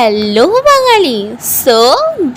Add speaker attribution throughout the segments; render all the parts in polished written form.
Speaker 1: Hello বাঙালি। So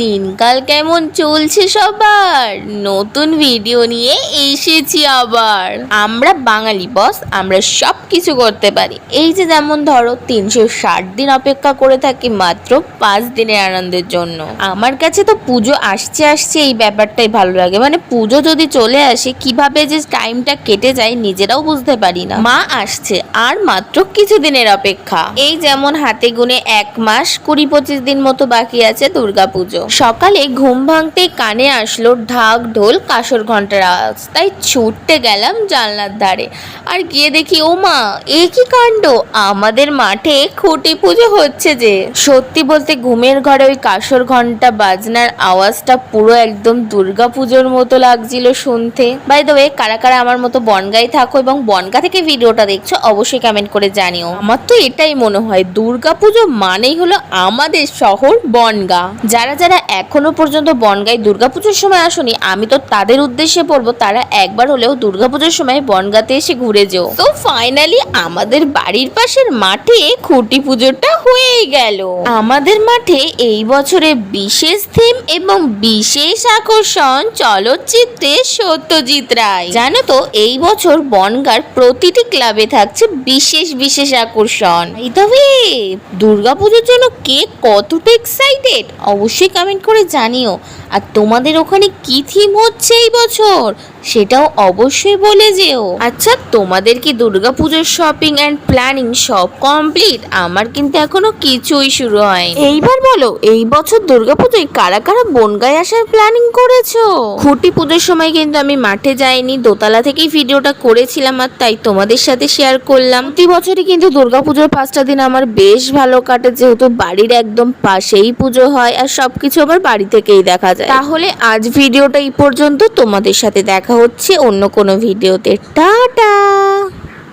Speaker 1: দিনকাল কেমন চলছে সবার? নতুন ভিডিও নিয়ে এসেছি আবার। আমরা বাঙালি বস, আমরা সব কিছু করতে পারি। এই যে যেমন ধরো 360 দিন অপেক্ষা করে থাকি মাত্র 5 দিনের আনন্দের জন্য। আমার কাছে তো পুজো আসছে এই ব্যাপারটাই ভালো লাগে। মানে পুজো যদি চলে আসে কিভাবে যে টাইমটা কেটে যায় নিজেরাও বুঝতে পারি না। মা আসছে আর মাত্র কিছু দিনের অপেক্ষা। এই যেমন হাতে গুনে 1 মাস 20-25 দিন মতো বাকি আছে দুর্গাপুজো। সকালে ঘুম ভাঙতেই কানে আসলো ঢাক ঢোল কাসর ঘন্টার আওয়াজ। তাই ছুটতে গেলাম জানলার ধারে, আর গিয়ে দেখি ও মা, এ কি কাণ্ড! আমাদের মাঠে খুঁটি পুজো হচ্ছে যে। সত্যি বলতে ঘুমের ঘরে ওই কাসর ঘন্টা বাজনার আওয়াজটা পুরো একদম দুর্গাপুজোর মতো লাগছিল শুনতে। বাই দ্য ওয়ে, কারা কারা আমার মতো বনগাঁয় থাকো এবং বনগাঁ থেকে ভিডিওটা দেখছো অবশ্যই কমেন্ট করে জানিও। আমার তো এটাই মনে হয় দুর্গাপুজো মানেই হলো আমাদের শহর বনগাঁ। যারা যারা এখনো পর্যন্ত বনগাঁয় দুর্গাপুজোর সময় আসনি, আমি তো তাদের উদ্দেশ্যে বলবো তারা একবার হলেও দুর্গাপুজোর সময় বনগাঁতে এসে ঘুরে যেও। তো ফাইনালি আমাদের বাড়ির পাশের মাঠে খুঁটি পুজোটা হয়ে গেল। আমাদের মাঠে এই বছরে বিশেষ থিম এবং বিশেষ আকর্ষণ চলচ্চিত্রে সত্যজিৎ রায়। জানো তো এই বছর বনগাঁর প্রতিটি ক্লাবে থাকছে বিশেষ বিশেষ আকর্ষণ। তবে দুর্গাপুজোর জন্য কে কতটা এক্সাইটেড অবশ্যই কমেন্ট করে জানিও। আর তোমাদের ওখানে কি থিম হচ্ছে এই বছর সেটাও অবশ্যই বলে যেও। আচ্ছা, তোমাদের কি দুর্গাপুজোর শপিং অ্যান্ড প্ল্যানিং সব কমপ্লিট? আমার কিন্তু এখনো কিছুই শুরু হয়নি। এইবার বলো, এই বছর দুর্গাপুজোয় কারা কারা বনগাঁয় আসার প্ল্যানিং করেছো? খুঁটি পুজোর সময় কিন্তু আমি মাঠে যাইনি, দোতলা থেকেই ভিডিওটা করেছিলাম আর তাই তোমাদের সাথে শেয়ার করলাম। প্রতি বছরই কিন্তু দুর্গাপুজোর 5টা দিন আমার বেশ ভালো কাটে, যেহেতু বাড়ির একদম পাশেই পুজো হয় আর সবকিছু আমার বাড়ি থেকেই দেখা যায়। তাহলে আজ ভিডিওটা এই পর্যন্ত, তোমাদের সাথে দেখা হচ্ছে অন্য কোনো ভিডিওতে। টাটা।